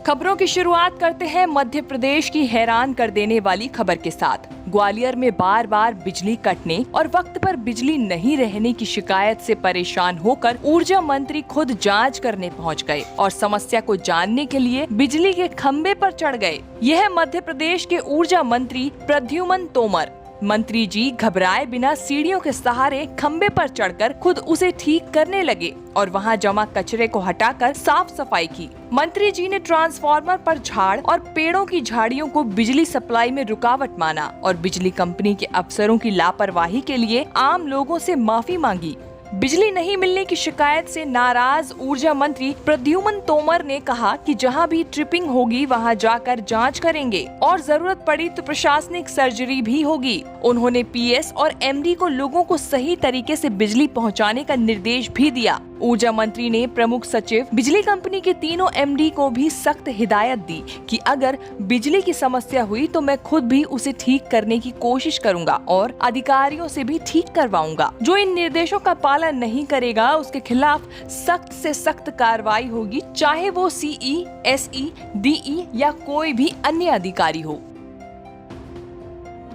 खबरों की शुरुआत करते हैं मध्य प्रदेश की हैरान कर देने वाली खबर के साथ। ग्वालियर में बार बार बिजली कटने और वक्त पर बिजली नहीं रहने की शिकायत से परेशान होकर ऊर्जा मंत्री खुद जांच करने पहुंच गए और समस्या को जानने के लिए बिजली के खंभे पर चढ़ गए। यह मध्य प्रदेश के ऊर्जा मंत्री प्रद्युमन तोमर। मंत्री जी घबराए बिना सीढ़ियों के सहारे खंबे पर चढ़कर खुद उसे ठीक करने लगे और वहां जमा कचरे को हटाकर साफ सफाई की। मंत्री जी ने ट्रांसफार्मर पर झाड़ और पेड़ों की झाड़ियों को बिजली सप्लाई में रुकावट माना और बिजली कंपनी के अफसरों की लापरवाही के लिए आम लोगों से माफी मांगी। बिजली नहीं मिलने की शिकायत से नाराज ऊर्जा मंत्री प्रद्युमन तोमर ने कहा कि जहां भी ट्रिपिंग होगी वहां जाकर जांच करेंगे और जरूरत पड़ी तो प्रशासनिक सर्जरी भी होगी। उन्होंने पीएस और एमडी को लोगों को सही तरीके से बिजली पहुंचाने का निर्देश भी दिया। ऊर्जा मंत्री ने प्रमुख सचिव बिजली कंपनी के तीनों एमडी को भी सख्त हिदायत दी कि अगर बिजली की समस्या हुई तो मैं खुद भी उसे ठीक करने की कोशिश करूंगा और अधिकारियों से भी ठीक करवाऊंगा। जो इन निर्देशों का पालन नहीं करेगा उसके खिलाफ सख्त से सख्त कार्रवाई होगी, चाहे वो सीई, एसई, डीई या कोई भी अन्य अधिकारी हो।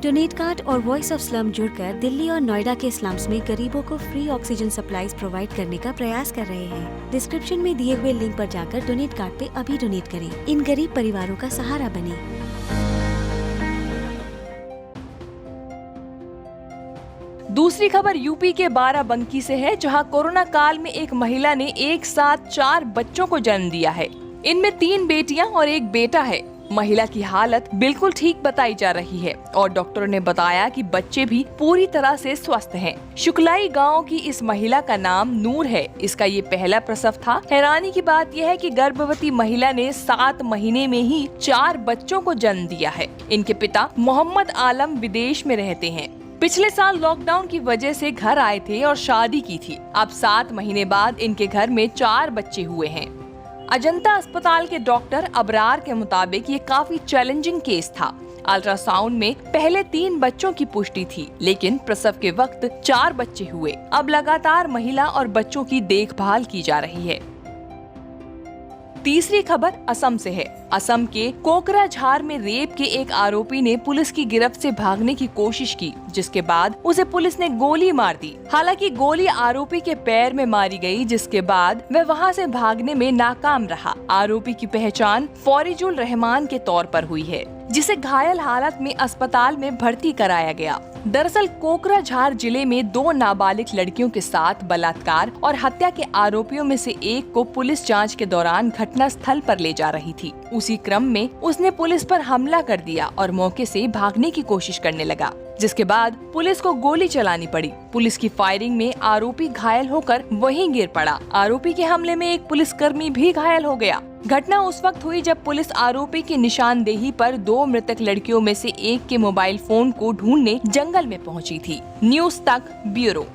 डोनेट कार्ड और वॉइस ऑफ स्लम जुड़कर दिल्ली और नोएडा के स्लम्स में गरीबों को फ्री ऑक्सीजन सप्लाईज प्रोवाइड करने का प्रयास कर रहे हैं। डिस्क्रिप्शन में दिए हुए लिंक पर जाकर डोनेट कार्ड पे अभी डोनेट करें। इन गरीब परिवारों का सहारा बने। दूसरी खबर यूपी के बाराबंकी से है, जहां कोरोना काल में एक महिला ने एक साथ 4 बच्चों को जन्म दिया है। इनमें 3 बेटियां और एक बेटा है। महिला की हालत बिल्कुल ठीक बताई जा रही है और डॉक्टरों ने बताया कि बच्चे भी पूरी तरह से स्वस्थ हैं। शुक्लाई गांव की इस महिला का नाम नूर है। इसका ये पहला प्रसव था। हैरानी की बात यह है कि गर्भवती महिला ने 7 महीने में ही 4 बच्चों को जन्म दिया है। इनके पिता मोहम्मद आलम विदेश में रहते हैं। पिछले साल लॉकडाउन की वजह से घर आए थे और शादी की थी। अब 7 महीने बाद इनके घर में 4 बच्चे हुए हैं। अजंता अस्पताल के डॉक्टर अबरार के मुताबिक ये काफी चैलेंजिंग केस था। अल्ट्रासाउंड में पहले 3 बच्चों की पुष्टि थी, लेकिन प्रसव के वक्त 4 बच्चे हुए। अब लगातार महिला और बच्चों की देखभाल की जा रही है। तीसरी खबर असम से है। असम के कोकराझार में रेप के एक आरोपी ने पुलिस की गिरफ्त से भागने की कोशिश की, जिसके बाद उसे पुलिस ने गोली मार दी। हालांकि गोली आरोपी के पैर में मारी गई, जिसके बाद वह वहां से भागने में नाकाम रहा। आरोपी की पहचान फौरिजुल रहमान के तौर पर हुई है, जिसे घायल हालत में अस्पताल में भर्ती कराया गया। दरअसल कोकराझार जिले में 2 नाबालिग लड़कियों के साथ बलात्कार और हत्या के आरोपियों में से एक को पुलिस जांच के दौरान घटना स्थल पर ले जा रही थी। उसी क्रम में उसने पुलिस पर हमला कर दिया और मौके से भागने की कोशिश करने लगा, जिसके बाद पुलिस को गोली चलानी पड़ी। पुलिस की फायरिंग में आरोपी घायल होकर वहीं गिर पड़ा। आरोपी के हमले में एक पुलिसकर्मी भी घायल हो गया। घटना उस वक्त हुई जब पुलिस आरोपी की निशानदेही पर 2 मृतक लड़कियों में से एक के मोबाइल फोन को ढूंढने जंगल में पहुंची थी। न्यूज़ तक ब्यूरो।